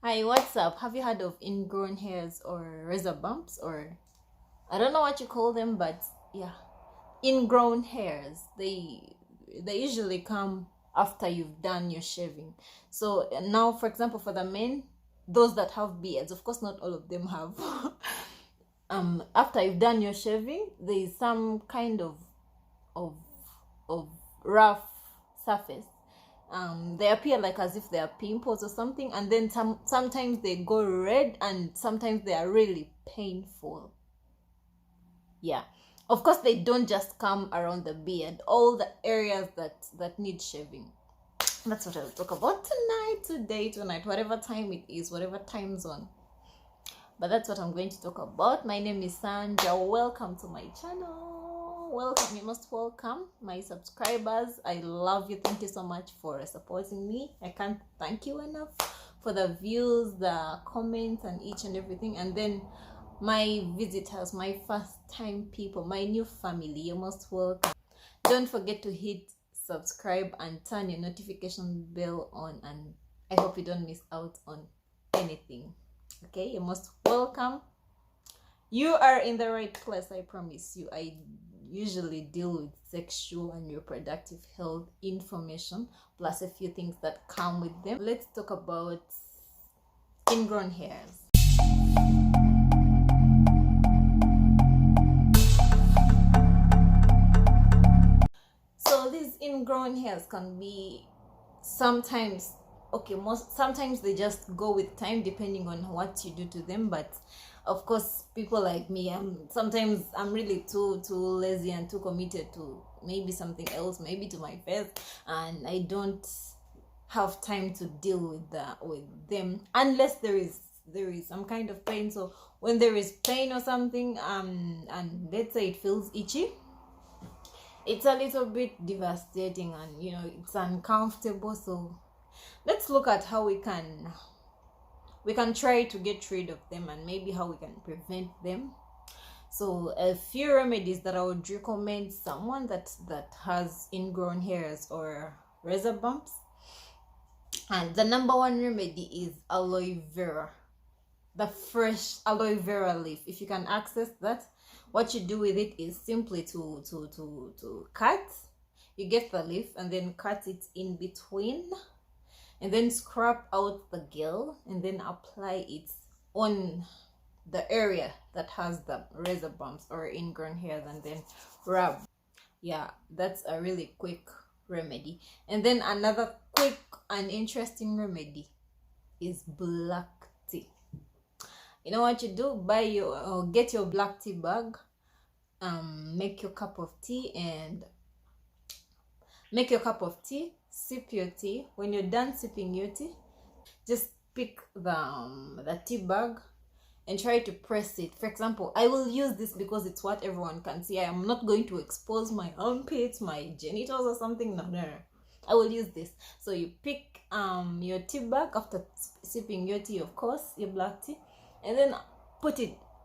Hi, what's up? Have you heard of ingrown hairs or razor bumps, or I don't know what you call them, but yeah, ingrown hairs. They usually come after you've done your shaving. So now, for example, for the men, those that have beards, of course, not all of them have. After you've done your shaving, there is some kind of of rough surface. They appear like as if they are pimples or something, and then sometimes they go red, and sometimes they are really painful. Yeah, of course they don't just come around the beard, all the areas that need shaving. That's what I'll talk about tonight, whatever time it is, whatever time zone. But that's what I'm going to talk about. My name is Sandra. Welcome to my channel. Welcome, you most welcome my subscribers. I love you. Thank you so much for supporting me. I can't thank you enough for the views, the comments, and each and everything. And then my visitors, my first time people, my new family, you're most welcome. Don't forget to hit subscribe and turn your notification bell on, and I hope you don't miss out on anything. Okay, you're most welcome. You are in the right place, I promise you. I usually deal with sexual and reproductive health information, plus a few things that come with them. Let's talk about ingrown hairs. So these ingrown hairs can be sometimes okay, sometimes they just go with time depending on what you do to them. But of course, people like me, sometimes I'm really too lazy and too committed to maybe something else, maybe to my face, and I don't have time to deal with them unless there is some kind of pain. So when there is pain or something, and let's say it feels itchy, it's a little bit devastating, and it's uncomfortable. So let's look at how we can try to get rid of them, and maybe how we can prevent them. So a few remedies that I would recommend someone that has ingrown hairs or razor bumps. And the number one remedy is aloe vera, the fresh aloe vera leaf. If you can access that, what you do with it is simply to cut. You get the leaf and then cut it in between, and then scrub out the gel, and then apply it on the area that has the razor bumps or ingrown hairs, and then rub. Yeah, that's a really quick remedy. And then another quick and interesting remedy is black tea. You know what you do? Get your black tea bag, make your cup of tea, and sip your tea. When you're done sipping your tea, just pick the tea bag and try to press it. For example, I will use this because it's what everyone can see. I am not going to expose my armpits, my genitals or something. No. I will use this. So you pick your tea bag after sipping your tea, of course, your black tea, and then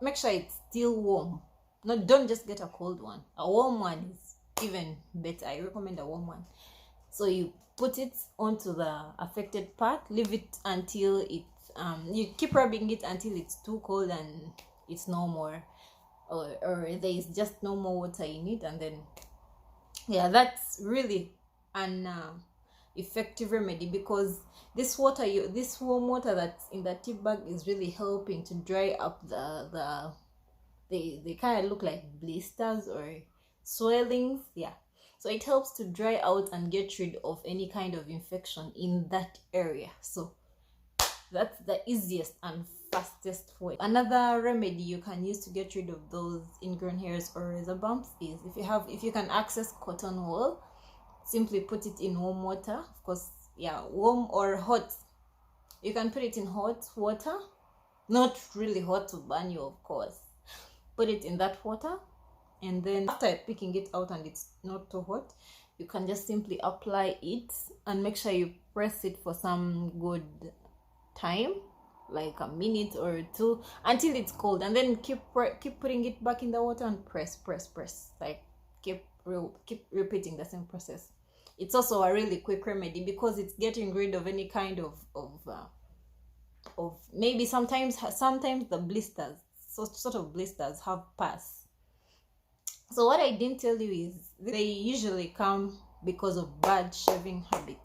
make sure it's still warm. Don't just get a cold one. A warm one is even better. I recommend a warm one. So you put it onto the affected part, leave it until you keep rubbing it until it's too cold and it's no more, or there is just no more water in it. And then that's really an effective remedy, because this warm water that's in the tea bag is really helping to dry up they kind of look like blisters or swellings. So it helps to dry out and get rid of any kind of infection in that area. So that's the easiest and fastest way. Another remedy you can use to get rid of those ingrown hairs or razor bumps is, if you can access cotton wool, simply put it in warm water. Of course, warm or hot. You can put it in hot water, not really hot to burn you, of course. Put it in that water, and then after picking it out and it's not too hot, you can just simply apply it and make sure you press it for some good time, like a minute or two, until it's cold, and then keep putting it back in the water and press, like keep repeating the same process. It's also a really quick remedy because it's getting rid of any kind of of maybe sometimes the blisters, sort of blisters, have pus. So what I didn't tell you is they usually come because of bad shaving habits.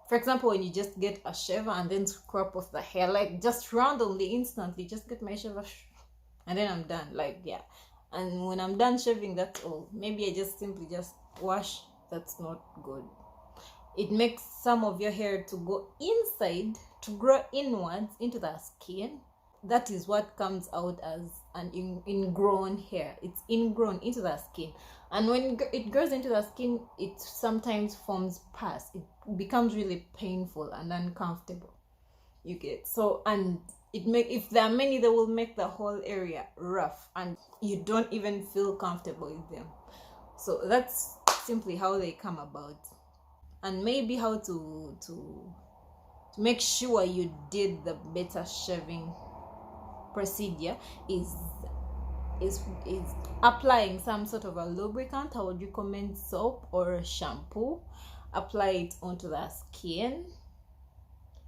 For example, when you just get a shaver and then scrub off the hair, like just randomly, instantly, just get my shaver and then I'm done. Like, yeah. And when I'm done shaving, that's all. Maybe I just simply just wash. That's not good. It makes some of your hair to go inside, to grow inwards into the skin. That is what comes out as an ingrown hair. It's ingrown into the skin, and when it grows into the skin, it sometimes forms pus. It becomes really painful and uncomfortable. You get so, and if there are many, they will make the whole area rough and you don't even feel comfortable with them. So that's simply how they come about. And maybe how to make sure you did the better shaving procedure is applying some sort of a lubricant. I would recommend soap or shampoo. Apply it onto the skin.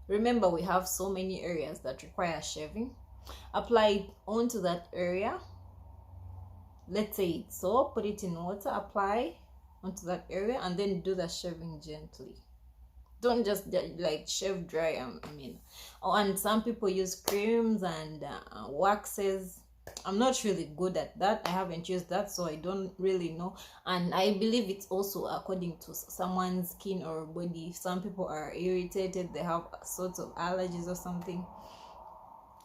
Remember, we have so many areas that require shaving. Apply it onto that area. Let's say it's soap, put it in water, apply onto that area, and then do the shaving gently. Don't just like shave dry. And some people use creams and waxes. I'm not really good at that. I haven't used that, so I don't really know. And I believe it's also according to someone's skin or body. Some people are irritated, they have sorts of allergies or something.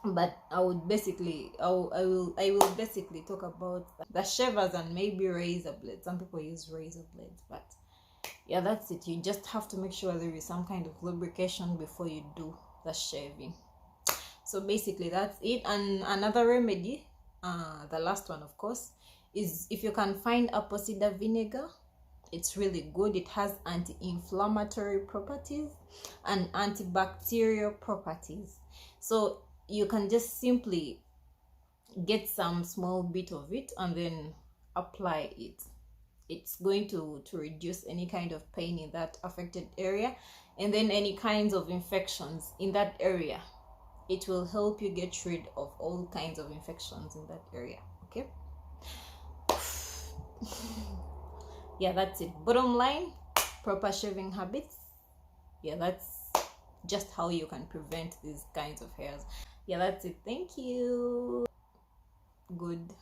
But I will basically talk about the shavers and maybe razor blades. Some people use razor blades, but yeah, that's it. You just have to make sure there is some kind of lubrication before you do the shaving. So basically that's it. And another remedy, the last one of course, is if you can find apple cider vinegar. It's really good. It has anti-inflammatory properties and antibacterial properties. So you can just simply get some small bit of it and then apply it. It's going to reduce any kind of pain in that affected area, and then any kinds of infections in that area. It will help you get rid of all kinds of infections in that area. Okay. Yeah, that's it. Bottom line, proper shaving habits. Yeah, that's just how you can prevent these kinds of hairs. Yeah, that's it. Thank you. Good.